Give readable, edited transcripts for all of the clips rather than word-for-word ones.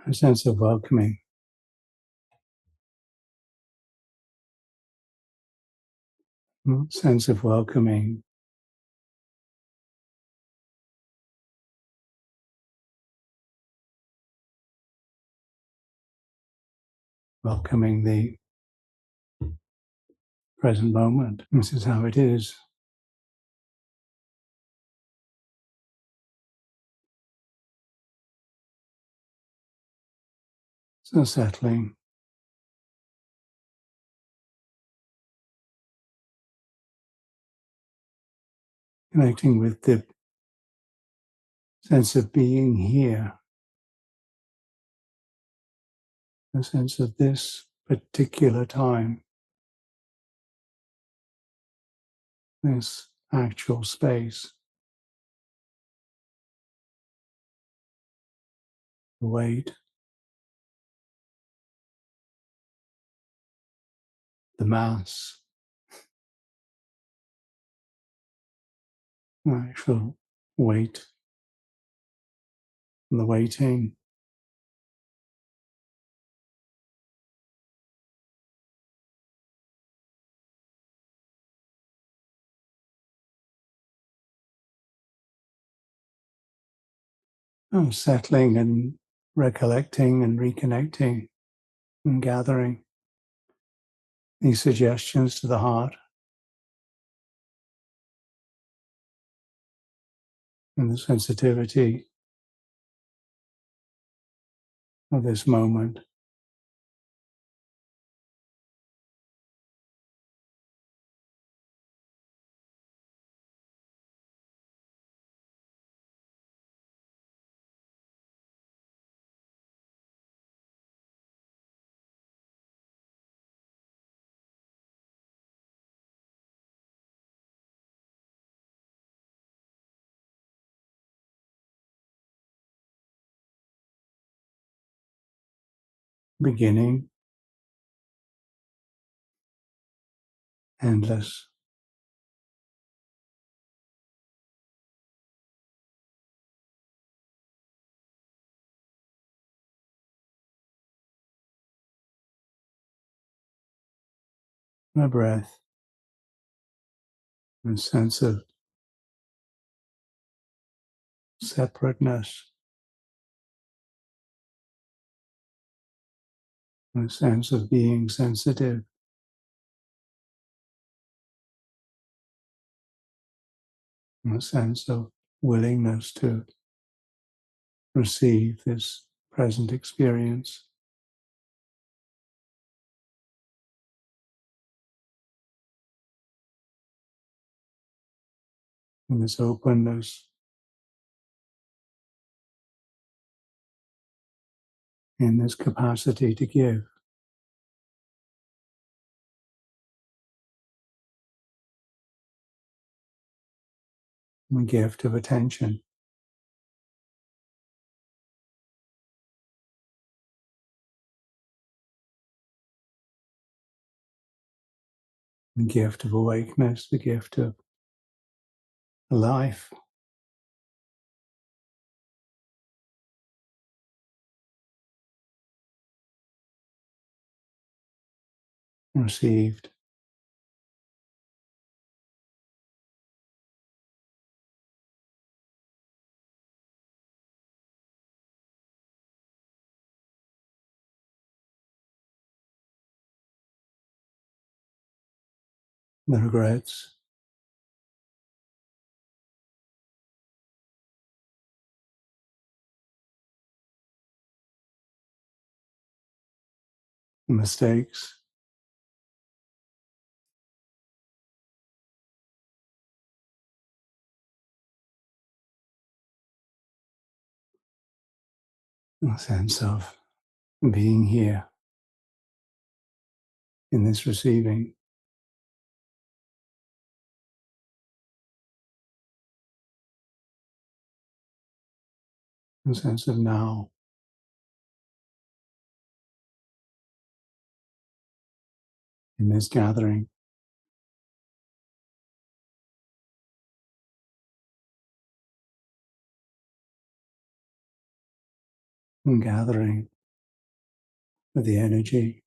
a sense of welcoming. Sense of welcoming the present moment. This is how it is. So settling, connecting with the sense of being here, the sense of this particular time, this actual space, the weight, the mass, the actual weight, and the weighting. Settling and recollecting and reconnecting and gathering these suggestions to the heart and the sensitivity of this moment. Beginning, endless. My breath, a sense of separateness, a sense of being sensitive, a sense of willingness to receive this present experience. And this openness in this capacity to give, the gift of attention, the gift of awakeness, the gift of life. Received. The regrets, the mistakes, the sense of being here in this receiving, the sense of now, in this gathering. and gathering of the energy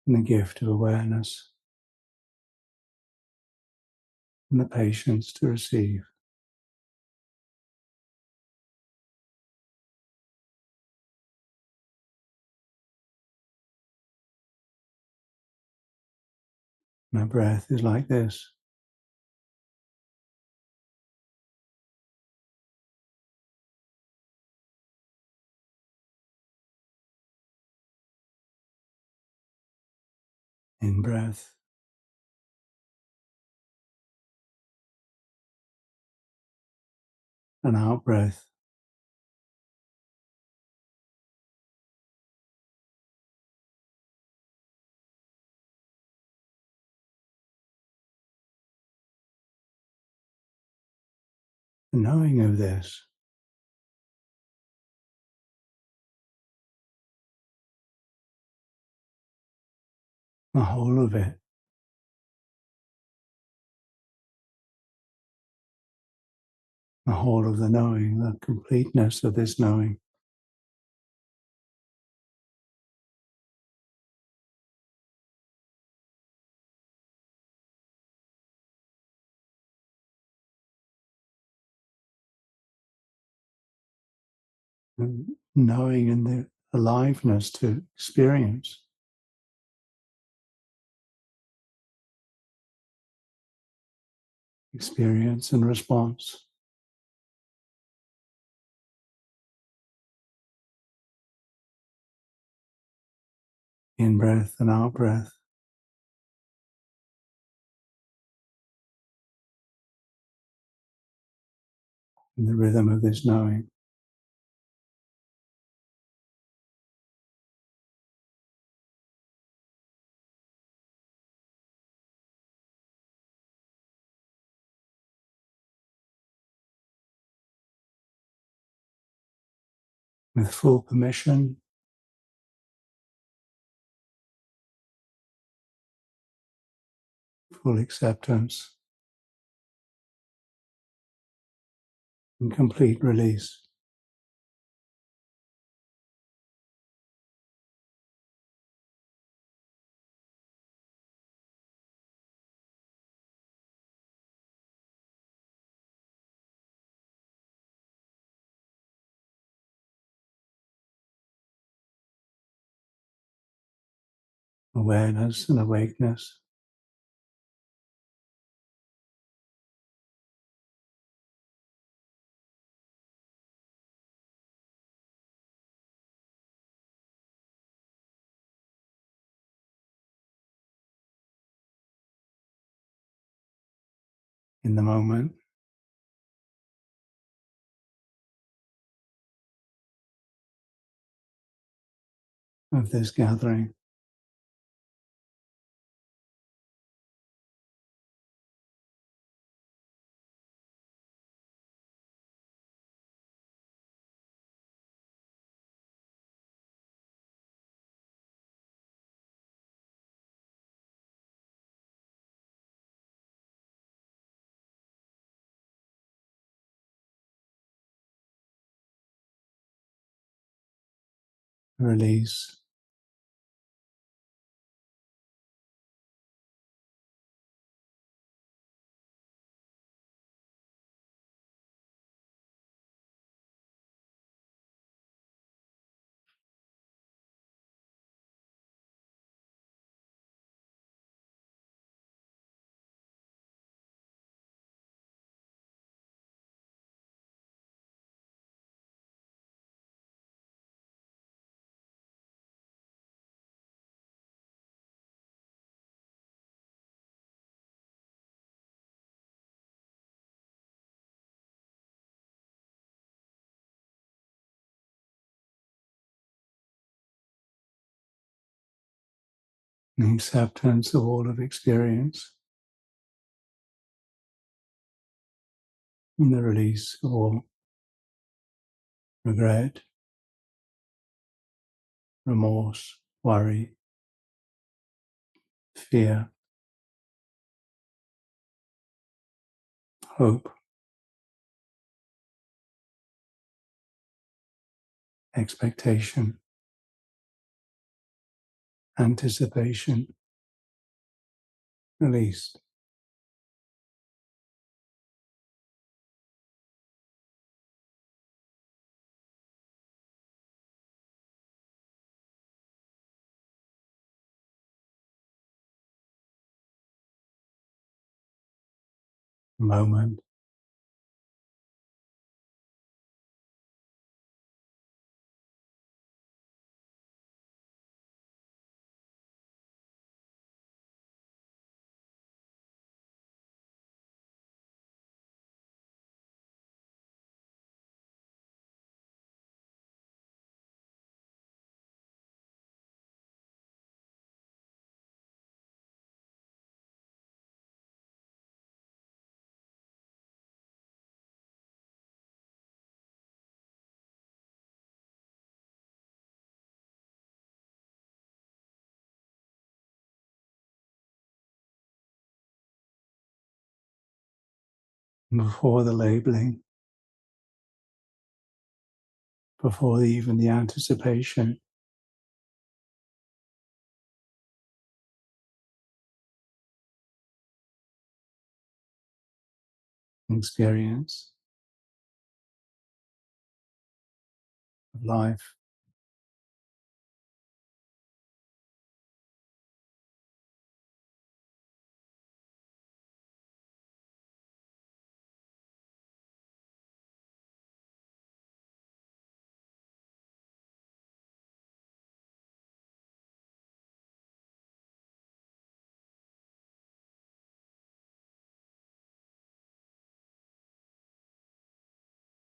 and the gift of awareness and the patience to receive. My breath is like this. In breath, and out breath. The knowing of this, the whole of it, the whole of the knowing, the completeness of this knowing. And knowing and the aliveness to experience. Experience and response. In breath and out breath. In the rhythm of this knowing. With full permission, full acceptance, and complete release. Awareness and awakeness. In the moment. Of this gathering. Release. The acceptance of all of experience. And the release of all regret, remorse, worry, fear, hope. expectation, anticipation, released. Moment, before the labeling, before even the anticipation, experience of life.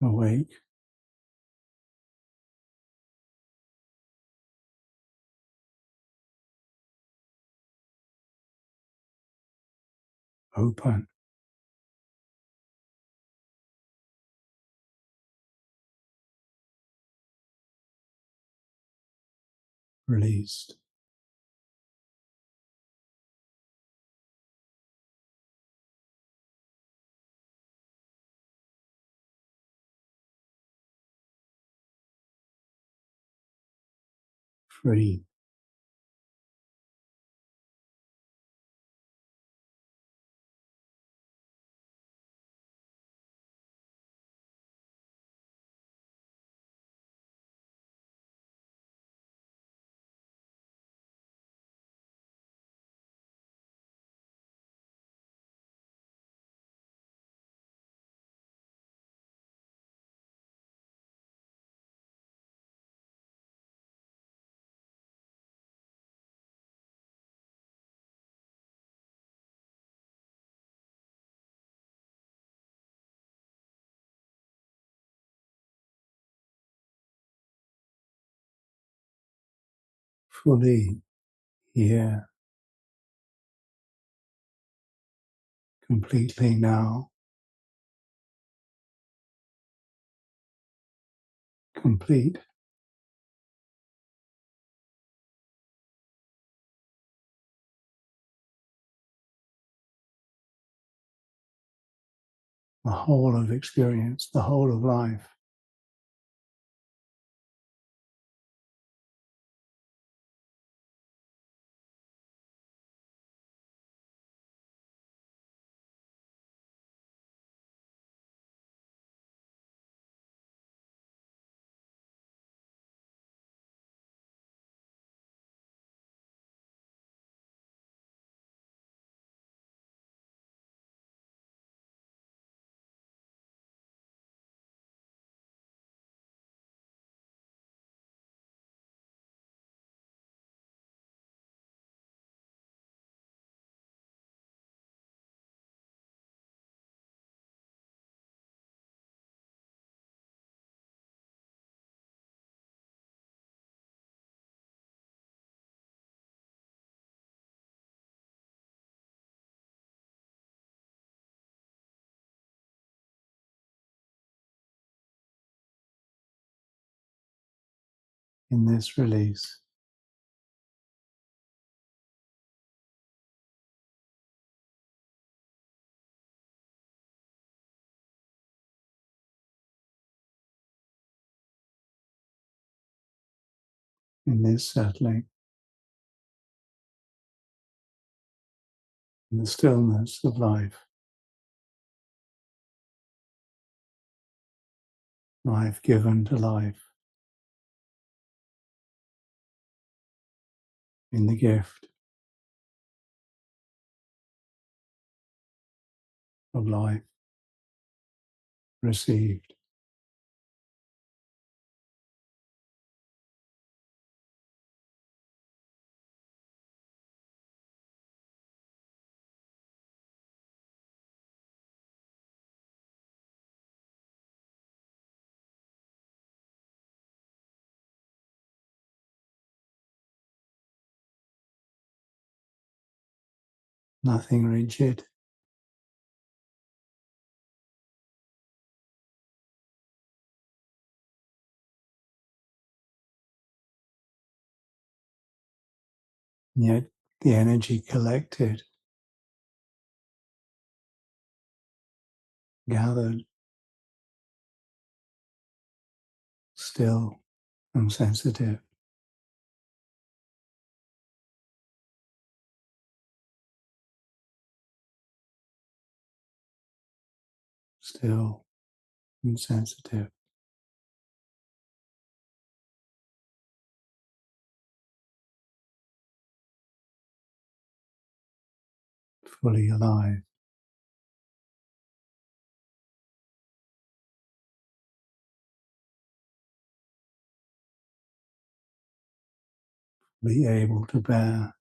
Awake, open, released. Free, fully here, completely now, complete, the whole of experience, the whole of life. In this release, in this settling, in the stillness of life, life given to life, in the gift of life received. Nothing rigid, yet the energy collected, gathered, still and sensitive, still and sensitive, fully alive, be able to bear,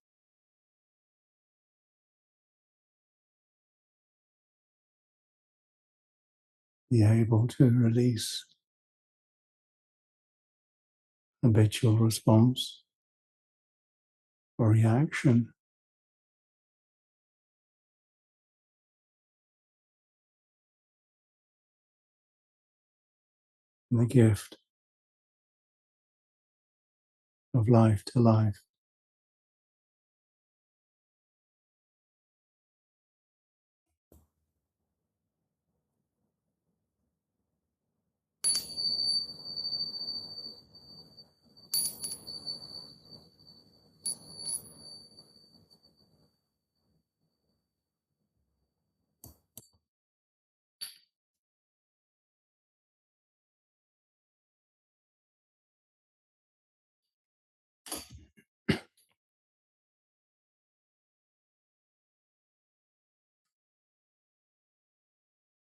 be able to release habitual response or reaction, the gift of life to life.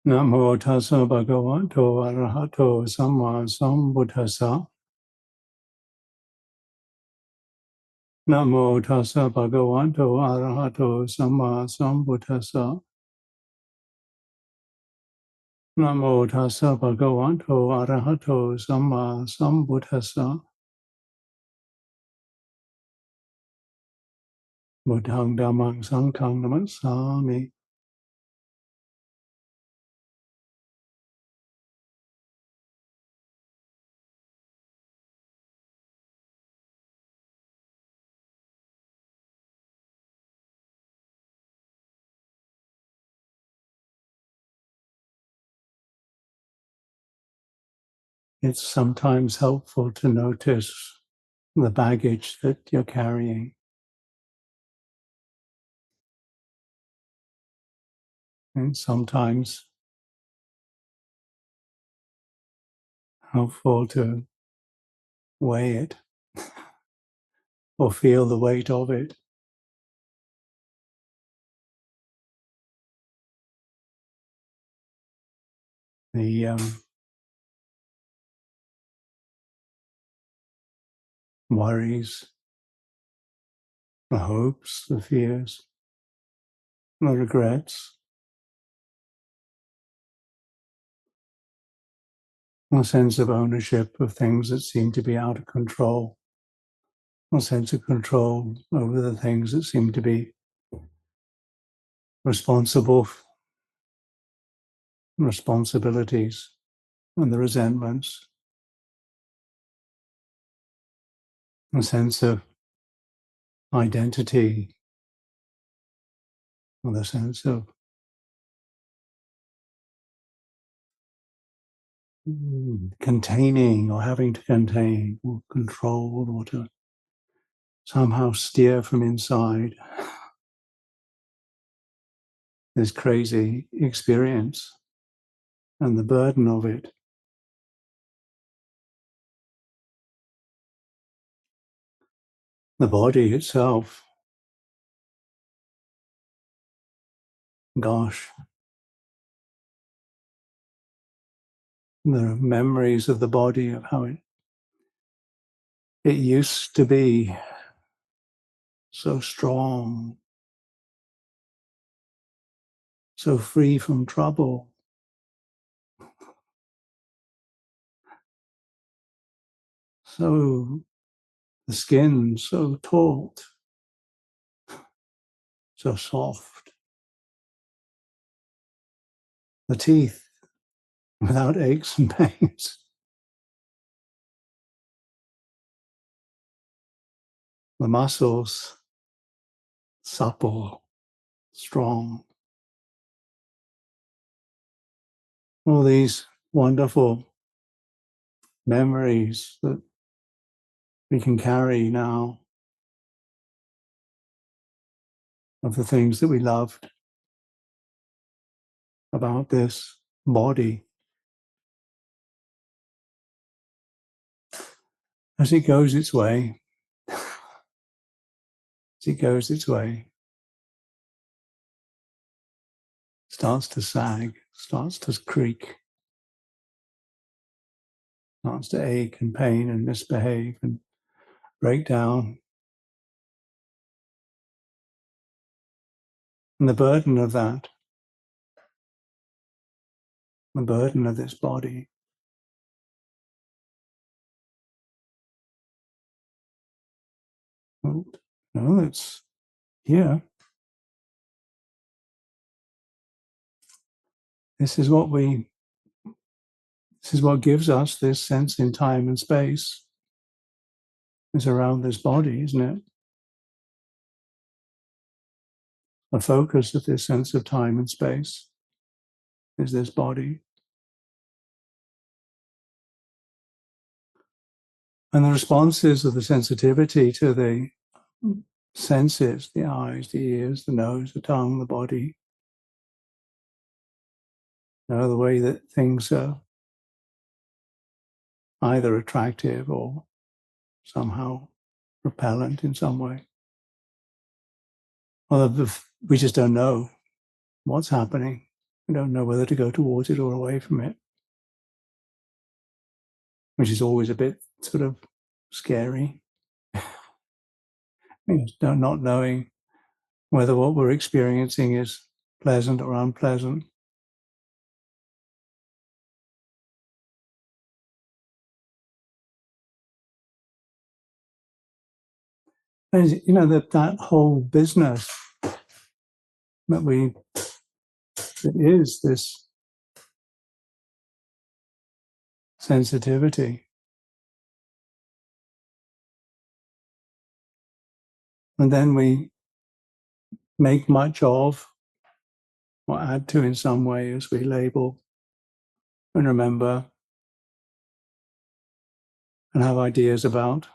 Namo tassa bhagavato arahato samma sambuddhassa. Namo tassa bhagavato arahato samma sambuddhassa. Namo tassa bhagavato arahato samma sambuddhassa. Buddhang dhammang sanghang namassami. It's sometimes helpful to notice the baggage that you're carrying. And sometimes helpful to weigh it or feel the weight of it. The worries, the hopes, the fears, the regrets, a sense of ownership of things that seem to be out of control, a sense of control over the things that seem to be responsibilities, and the resentments, a sense of identity, or the sense of containing or having to contain or control or to somehow steer from inside this crazy experience and the burden of it. The body itself, gosh, the memories of the body, of how it used to be so strong, so free from trouble, so the skin so taut, so soft, the teeth without aches and pains, the muscles supple, strong. All these wonderful memories that we can carry now of the things that we loved about this body. As it goes its way, starts to sag, starts to creak, starts to ache and pain and misbehave and break down. And the burden of that, the burden of this body, well, no, it's here. This is what gives us this sense in time and space. Is around this body, isn't it? The focus of this sense of time and space is this body. And the responses of the sensitivity to the senses, the eyes, the ears, the nose, the tongue, the body, the way that things are either attractive or somehow repellent in some way. Well, we just don't know what's happening. We don't know whether to go towards it or away from it, which is always a bit sort of scary. Not knowing whether what we're experiencing is pleasant or unpleasant. And, that whole business that is this sensitivity. And then we make much of or add to in some way as we label and remember and have ideas about,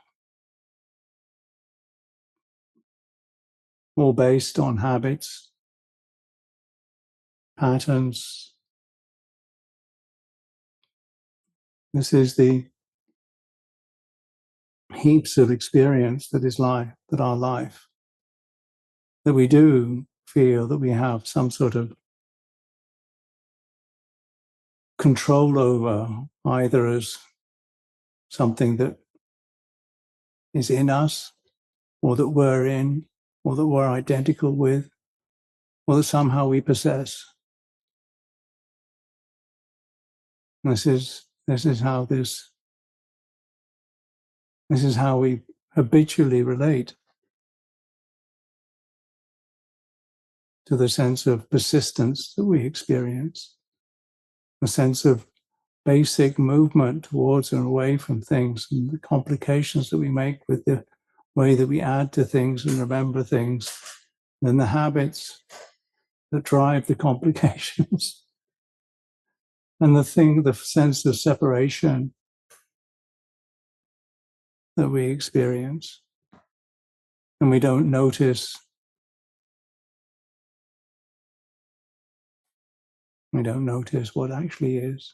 all based on habits, patterns. This is the heaps of experience that is life, that our life, that we do feel that we have some sort of control over, either as something that is in us, or that we're in, or that we're identical with, or that somehow we possess. This is how we habitually relate to the sense of persistence that we experience, the sense of basic movement towards and away from things, and the complications that we make with the way that we add to things and remember things, and the habits that drive the complications, and the sense of separation that we experience. and we don't notice what actually is.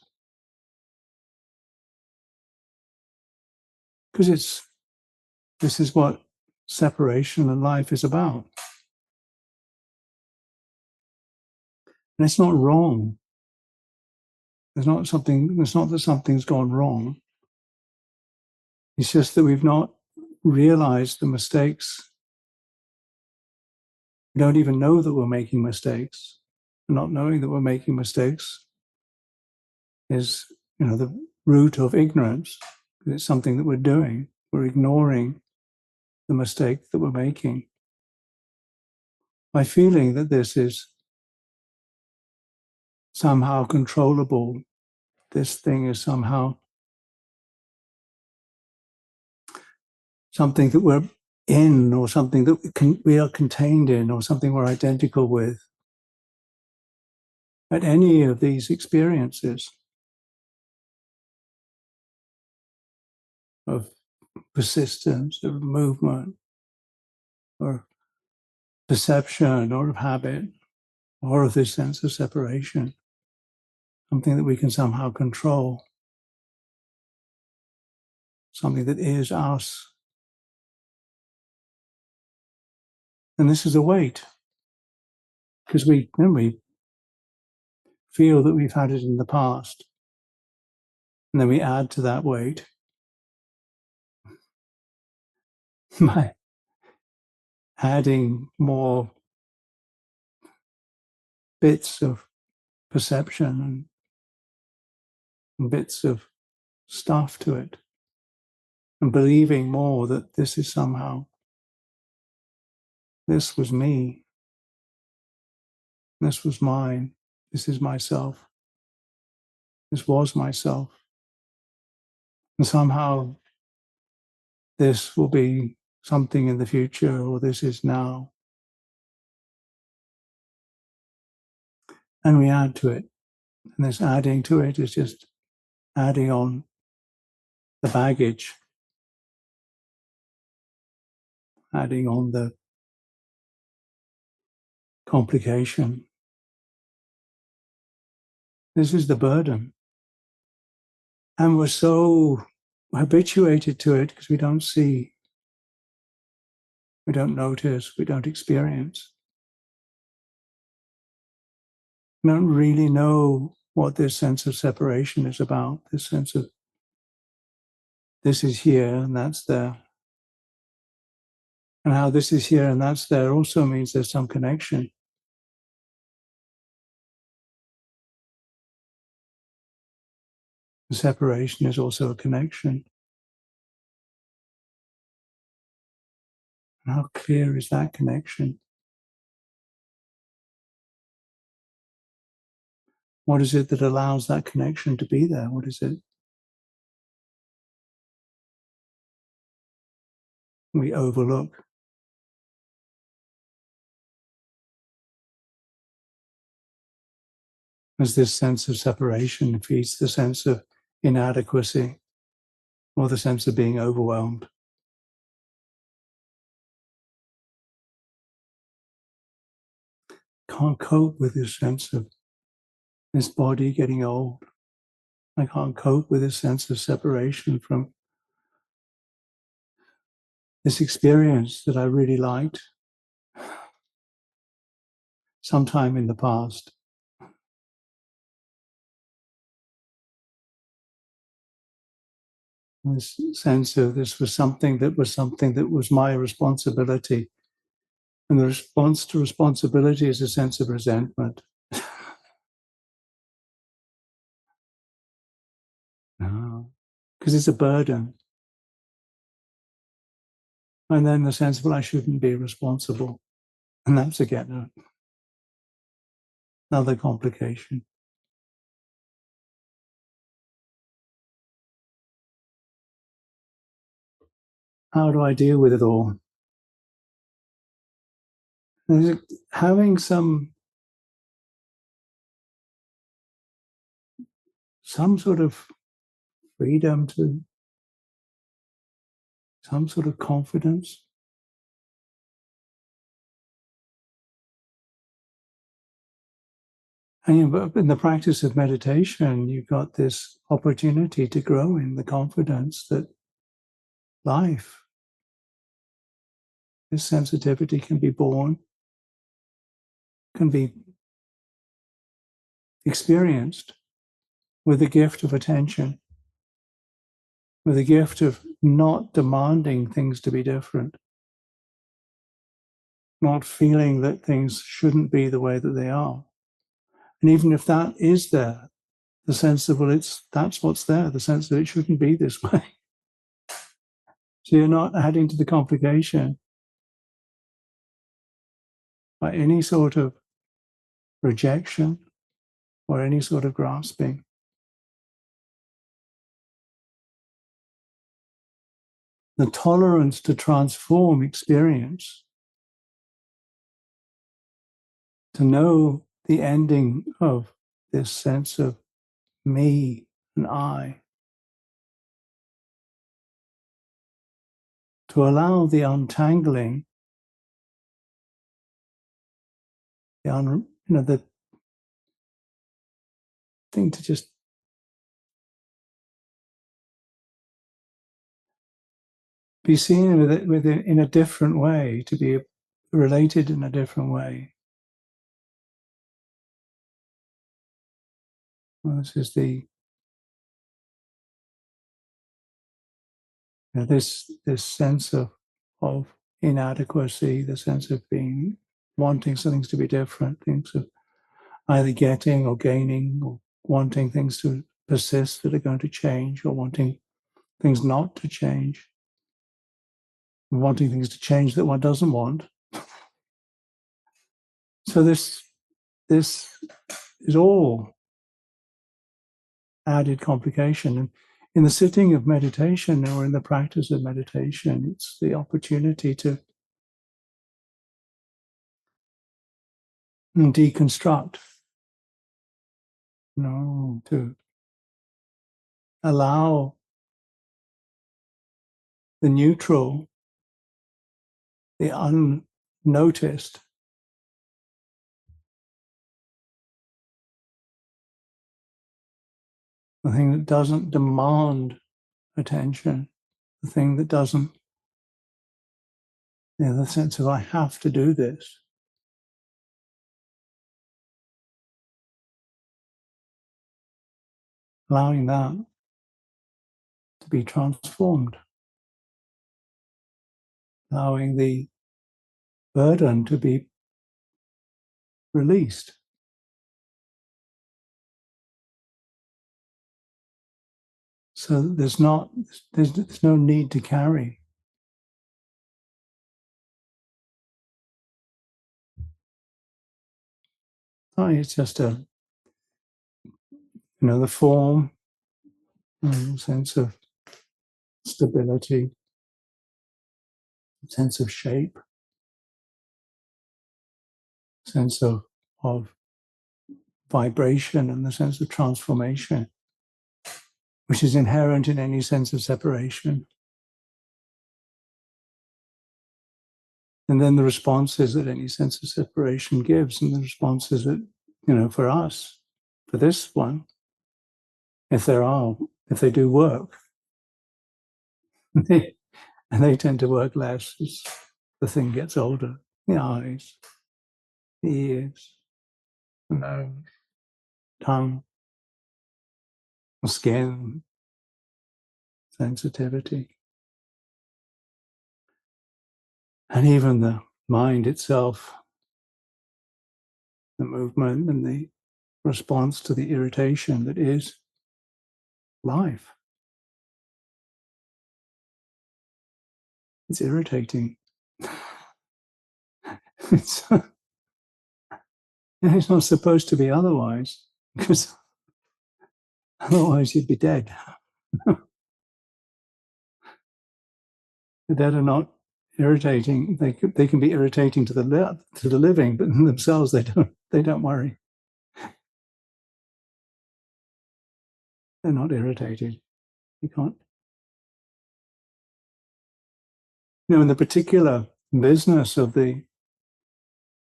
Because this is what separation and life is about. And it's not wrong. It's not that something's gone wrong. It's just that we've not realized the mistakes. We don't even know that we're making mistakes. Not knowing that we're making mistakes is, the root of ignorance. It's something that we're doing. We're ignoring the mistake that we're making by feeling that this is somehow controllable. This thing is somehow something that we're in, or something that we are contained in, or something we're identical with. At any of these experiences of persistence, of movement, or perception, or of habit, or of this sense of separation, something that we can somehow control, something that is us. And this is a weight, because we feel that we've had it in the past, and then we add to that weight by adding more bits of perception and bits of stuff to it, and believing more that this is somehow, this was me, this was mine, this is myself, this was myself, and somehow this will be something in the future, or this is now. And we add to it, and this adding to it is just adding on the baggage, adding on the complication. This is the burden. And we're so habituated to it because we don't see, we don't notice, we don't experience. We don't really know what this sense of separation is about, this sense of this is here and that's there. And how this is here and that's there also means there's some connection. The separation is also a connection. And how clear is that connection? What is it that allows that connection to be there? What is it we overlook? As this sense of separation feeds the sense of inadequacy or the sense of being overwhelmed. Can't cope with this sense of this body getting old. I can't cope with this sense of separation from this experience that I really liked sometime in the past. This sense of this was something that was my responsibility. And the response to responsibility is a sense of resentment. No, because it's a burden. And then the sense, well, I shouldn't be responsible. And that's again another complication. How do I deal with it all? Having some sort of freedom, to some sort of confidence And in the practice of meditation, you've got this opportunity to grow in the confidence that life, this sensitivity can be born, can be experienced with the gift of attention, with the gift of not demanding things to be different, not feeling that things shouldn't be the way that they are. And even if that is there, the sense of, well, that's what's there, the sense that it shouldn't be this way. So you're not adding to the complication by any sort of rejection or any sort of grasping. The tolerance to transform experience, to know the ending of this sense of me and I, to allow the untangling, the thing to just be seen with it in a different way, to be related in a different way. Well, this is this sense of inadequacy, the sense of wanting something to be different, things of either getting or gaining, or wanting things to persist that are going to change, or wanting things not to change, wanting things to change that one doesn't want. So this is all added complication. And in the sitting of meditation or in the practice of meditation, it's the opportunity to deconstruct, to allow the neutral, the unnoticed, the thing that doesn't demand attention, the thing that doesn't, the sense of I have to do this. Allowing that to be transformed, allowing the burden to be released. So there's no need to carry. It's just the form, sense of stability, sense of shape, sense of vibration, and the sense of transformation, which is inherent in any sense of separation. And then the responses that any sense of separation gives, and the responses that, for us, for this one, if they do work, and they tend to work less as the thing gets older. The eyes, the ears, the nose, tongue, the skin, sensitivity. And even the mind itself, the movement and the response to the irritation that is life. It's irritating. It's not supposed to be otherwise, because otherwise you'd be dead. The dead are not irritating. They can be irritating to the living, but in themselves they don't worry. They're not irritated. You can't. In the particular business of the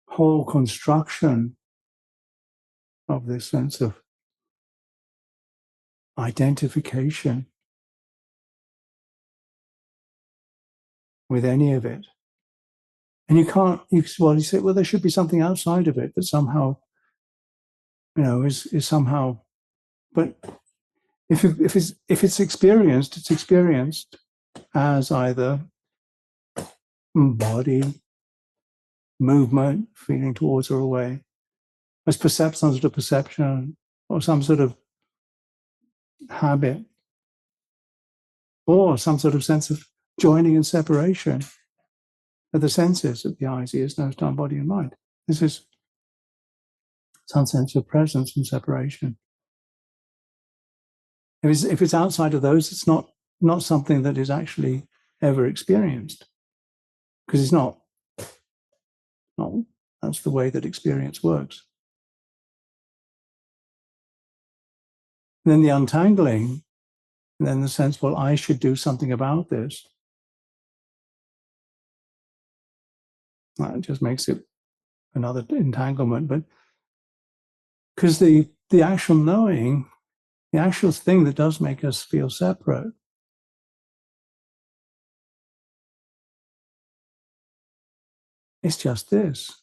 whole construction of this sense of identification with any of it. And you can't, you say, well, there should be something outside of it that somehow, is somehow, but if it's experienced, it's experienced as either body, movement, feeling towards or away, as some sort of perception or some sort of habit, or some sort of sense of joining and separation of the senses of the eyes, ears, nose, tongue, body, and mind. This is some sense of presence and separation. If it's outside of those, it's not something that is actually ever experienced, because it's not. That's the way that experience works. And then the untangling, and then the sense, well, I should do something about this. That just makes it another entanglement. But because the actual knowing, the actual thing that does make us feel separate, it's just this.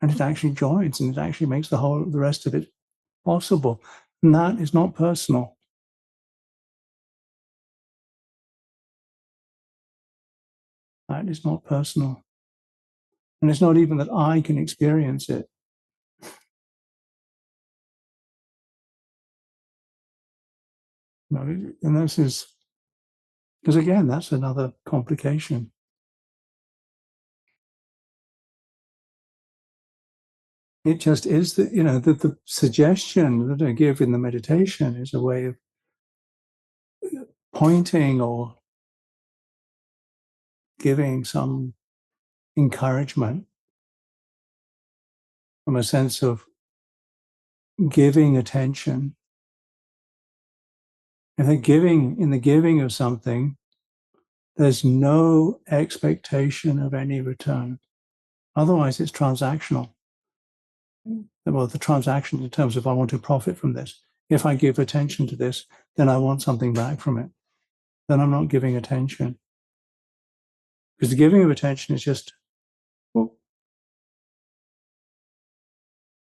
And it actually joins, and it actually makes the rest of it possible. And that is not personal. That is not personal. And it's not even that I can experience it. And this is, because again, that's another complication. It just is that, the suggestion that I give in the meditation is a way of pointing or giving some encouragement from a sense of giving attention. In the giving of something, there's no expectation of any return. Otherwise, it's transactional. Well, the transaction in terms of I want to profit from this. If I give attention to this, then I want something back from it. Then I'm not giving attention. Because the giving of attention is just, well,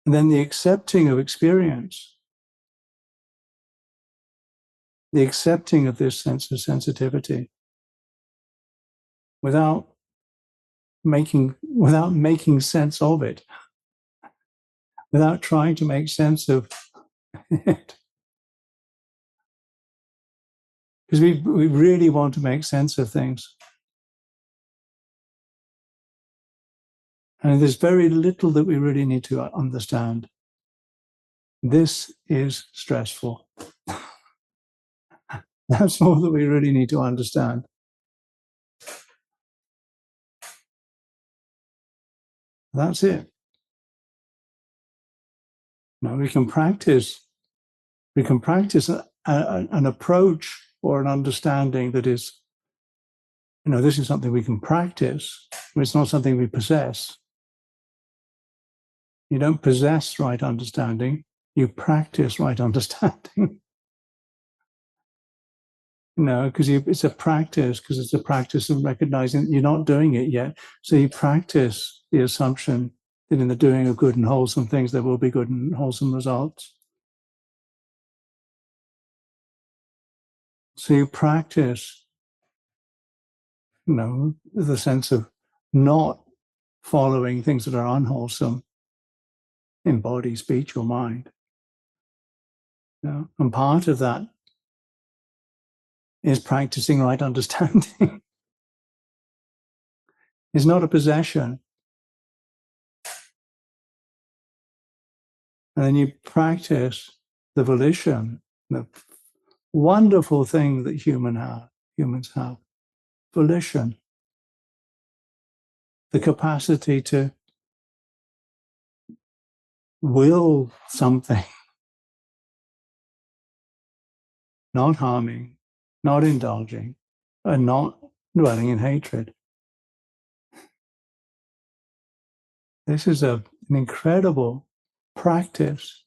and then the accepting of experience, the accepting of this sense of sensitivity without making sense of it, without trying to make sense of it. Because we really want to make sense of things. And there's very little that we really need to understand. This is stressful. That's all that we really need to understand. That's it. Now we can practice an approach or an understanding that is, this is something we can practice. It's not something we possess. You don't possess right understanding. You practice right understanding. Because it's a practice of recognizing that you're not doing it yet. So you practice the assumption that in the doing of good and wholesome things, there will be good and wholesome results. So you practice, the sense of not following things that are unwholesome in body, speech, or mind. And part of that is practicing right understanding. It's not a possession. And then you practice the volition, the wonderful thing that humans have, volition, the capacity to will something, not harming, not indulging, and not dwelling in hatred. This is an incredible practice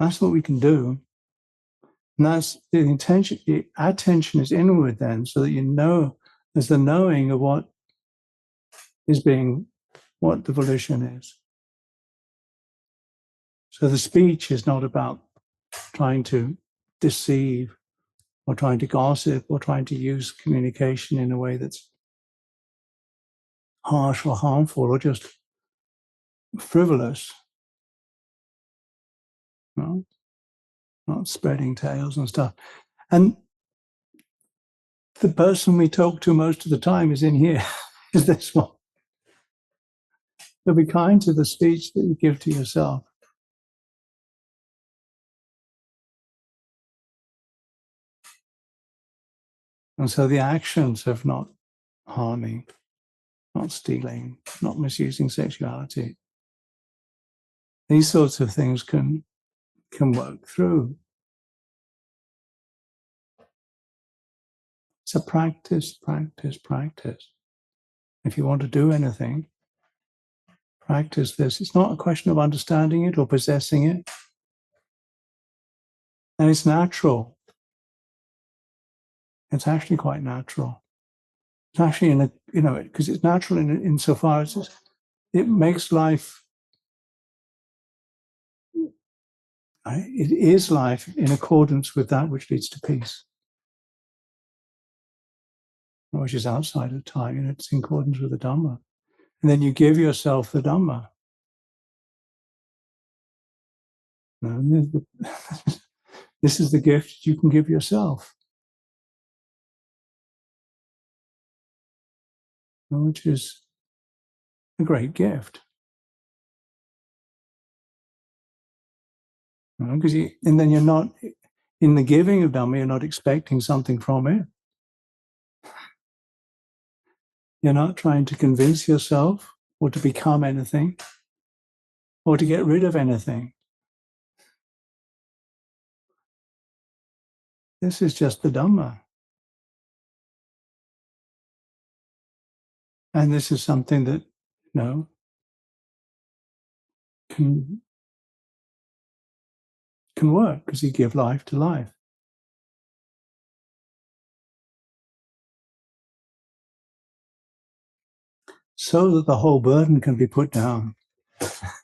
That's what we can do. And that's the intention. The attention is inward then, so that you know, there's the knowing of what is being, what the volition is. So the speech is not about trying to deceive or trying to gossip or trying to use communication in a way that's harsh or harmful or just frivolous. No? Not spreading tales and stuff. And the person we talk to most of the time is in here, is this one. So be kind to the speech that you give to yourself. And so the actions of not harming, not stealing, not misusing sexuality, these sorts of things can work through. It's a practice, practice, practice. If you want to do anything, practice this. It's not a question of understanding it or possessing it. And it's natural. It's actually quite natural. It's actually in a, because it's natural insofar as it makes life, it is life in accordance with that which leads to peace, which is outside of time, it's in accordance with the Dhamma. And then you give yourself the Dhamma. This is the gift you can give yourself, which is a great gift. Because and then you're not, in the giving of Dhamma, you're not expecting something from it. You're not trying to convince yourself or to become anything or to get rid of anything. This is just the Dhamma. And this is something that, can work because you give life to life. So that the whole burden can be put down.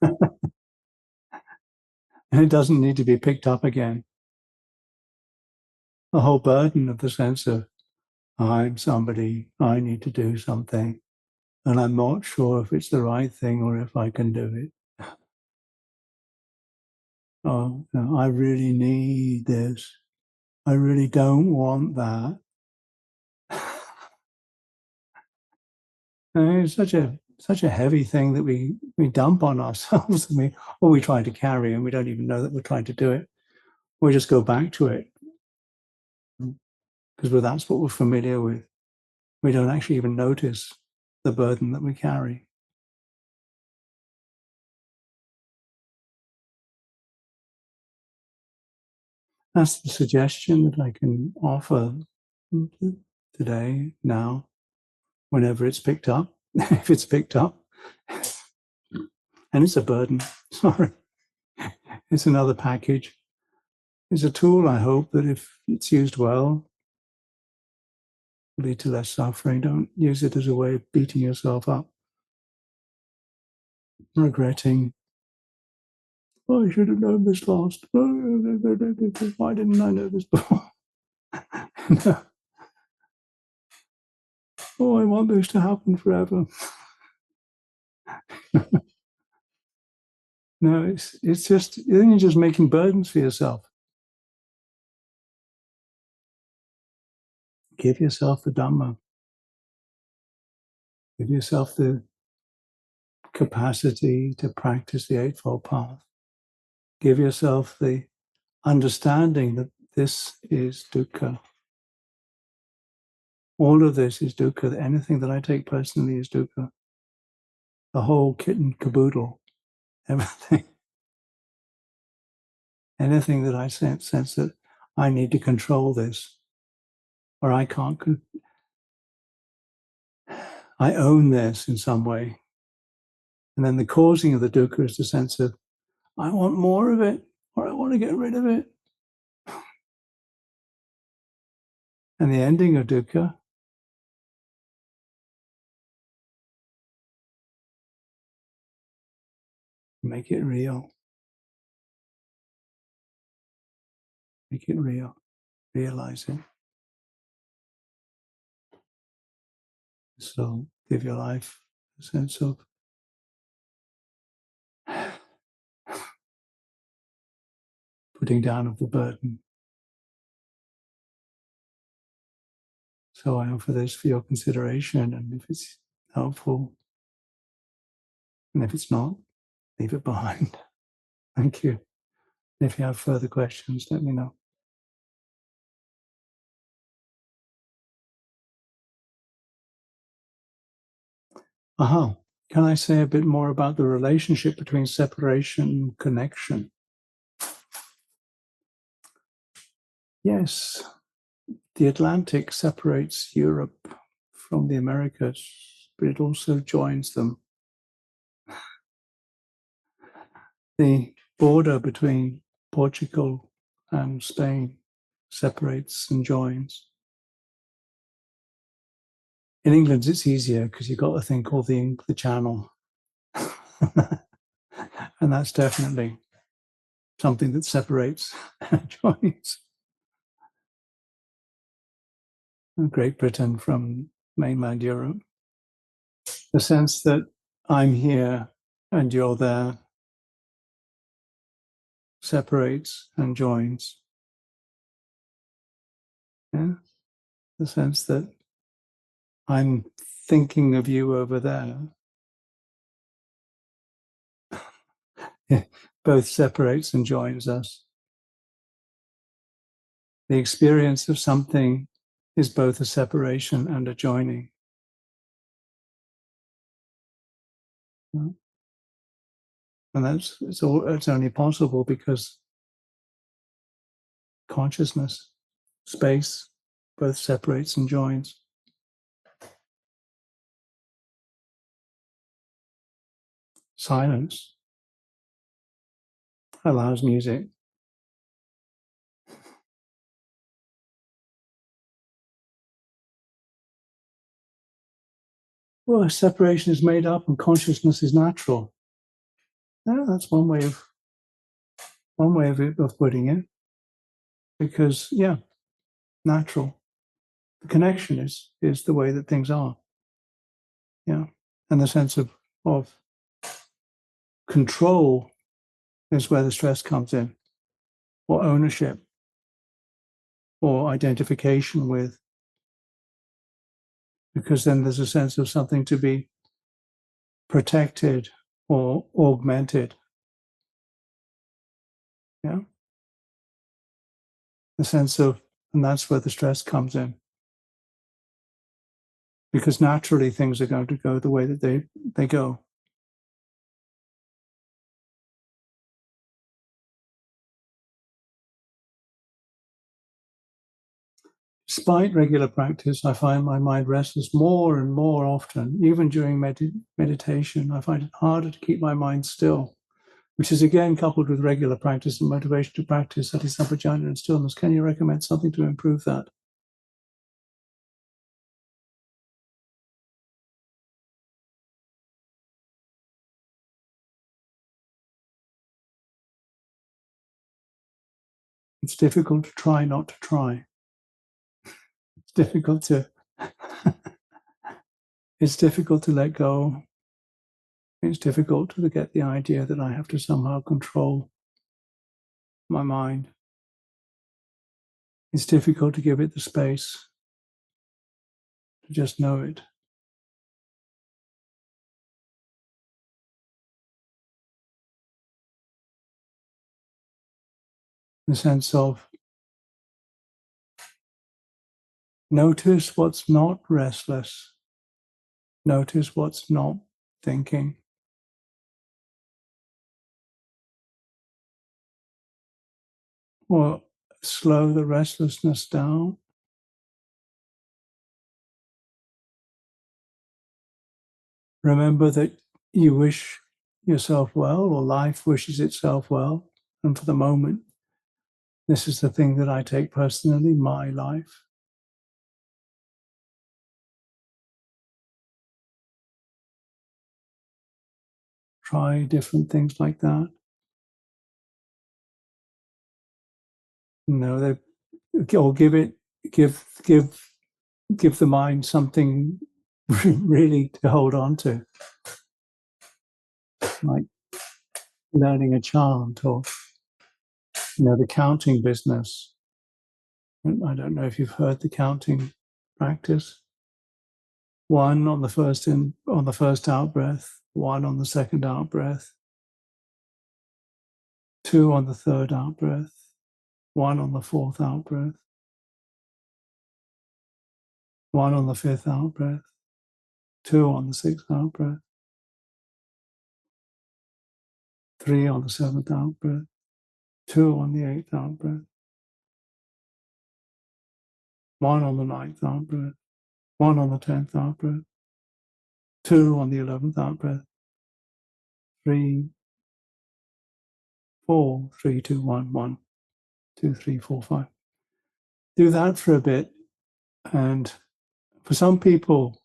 And it doesn't need to be picked up again. The whole burden of the sense of, I'm somebody, I need to do something, and I'm not sure if it's the right thing or if I can do it. Oh, I really need this. I really don't want that. And it's such a heavy thing that we dump on ourselves, or we try to carry, and we don't even know that we're trying to do it. We just go back to it because that's what we're familiar with. We don't actually even notice the burden that we carry. That's the suggestion that I can offer today, now, whenever it's picked up, if it's picked up. And it's a burden, sorry. It's another package. It's a tool, I hope, that if it's used well, will lead to less suffering. Don't use it as a way of beating yourself up, regretting, I should have known this last. Why didn't I know this before? No. I want this to happen forever. No, it's just, then you're just making burdens for yourself. Give yourself the Dhamma. Give yourself the capacity to practice the Eightfold Path. Give yourself the understanding that this is dukkha. All of this is dukkha. Anything that I take personally is dukkha. The whole kit and caboodle, everything. Anything that I sense that I need to control this, or I can't, I own this in some way. And then the causing of the dukkha is the sense of, I want more of it, or I want to get rid of it. And the ending of dukkha, make it real. Make it real. Realize it. So give your life a sense of putting down of the burden. So I offer this for your consideration, and if it's helpful, and if it's not, leave it behind. Thank you. If you have further questions, let me know. Can I say a bit more about the relationship between separation and connection? Yes, the Atlantic separates Europe from the Americas, but it also joins them. The border between Portugal and Spain separates and joins. In England, it's easier because you've got a thing called the Channel. And that's definitely something that separates and joins Great Britain from mainland Europe. The sense that I'm here and you're there separates and joins. Yeah? The sense that I'm thinking of you over there both separates and joins us. The experience of something is both a separation and a joining. And it's only possible because consciousness, space, both separates and joins. Silence allows music. Well, separation is made up and consciousness is natural. Yeah, that's one way of putting it. Because natural. The connection is the way that things are. Yeah. And the sense of control is where the stress comes in, or ownership, or identification with, because then there's a sense of something to be protected or augmented. Yeah. The sense of, and that's where the stress comes in. Because naturally things are going to go the way that they go. Despite regular practice, I find my mind restless more and more often. Even during meditation, I find it harder to keep my mind still, which is again coupled with regular practice and motivation to practice sati sampajanya and stillness. Can you recommend something to improve that? It's difficult to try not to try. It's difficult to it's difficult to let go. It's difficult to get the idea that I have to somehow control my mind. It's difficult to give it the space to just know it. The sense of notice what's not restless. Notice what's not thinking. Or slow the restlessness down. Remember that you wish yourself well, or life wishes itself well, And for the moment, this is the thing that I take personally, my life. Try different things like that. Or give the mind something really to hold on to, like learning a chant or the counting business. I don't know if you've heard the counting practice. 1 on the first out breath, 1 on the second out breath, 2 on the third out breath, 1 on the fourth out breath, 1 on the fifth out breath, 2 on the sixth out breath, 3 on the seventh out breath, 2 on the eighth out breath, 1 on the ninth out breath, 1 on the 10th out breath, 2 on the 11th out breath, 3, 4, 3, 2, 1, 1, 2, 3, 4, 5. Do that for a bit. And for some people,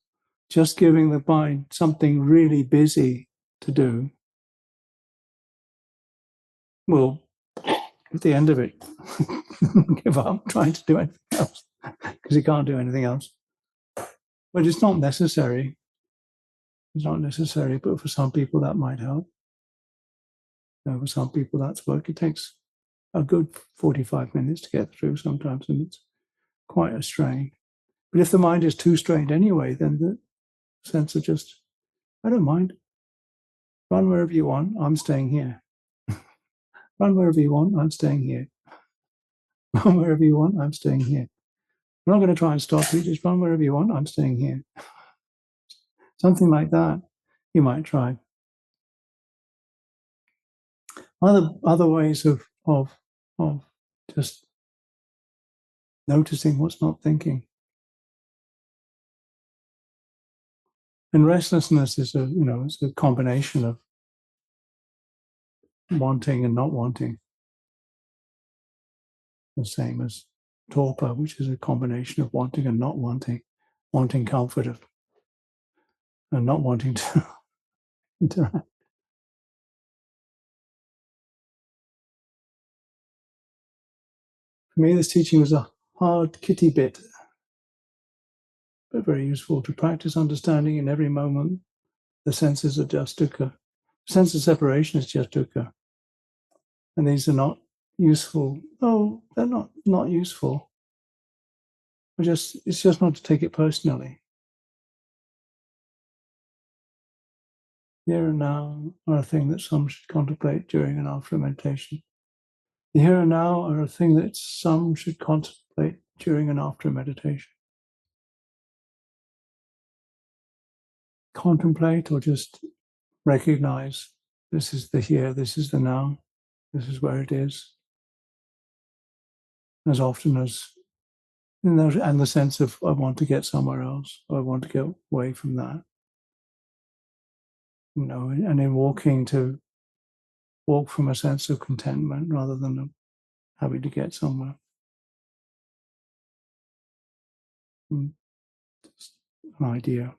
just giving the mind something really busy to do will, at the end of it, give up trying to do anything else because he can't do anything else. But it's not necessary. It's not necessary, but for some people that might help. For some people that's work. It takes a good 45 minutes to get through sometimes, and it's quite a strain. But if the mind is too strained anyway, then the sense of just, I don't mind. Run wherever you want, I'm staying here. Run wherever you want, I'm staying here. Run wherever you want, I'm staying here. I'm not going to try and stop you, just run wherever you want, I'm staying here. Something like that, you might try. Other ways of just noticing what's not thinking. And restlessness is it's a combination of wanting and not wanting. The same as torpor, which is a combination of wanting and not wanting, wanting comfort and not wanting to interact. For me, this teaching was a hard kitty bit, but very useful to practice understanding in every moment. The senses are just dukkha. Sense of separation is just dukkha. And these are not useful. No, they're not useful. It's just not to take it personally. Here and now are a thing that some should contemplate during and after meditation. The here and now are a thing that some should contemplate during and after meditation. Contemplate or just recognize this is the here, this is the now, this is where it is. As often as, and the sense of I want to get somewhere else, or I want to get away from that. And in walking to walk from a sense of contentment rather than having to get somewhere. Just an idea.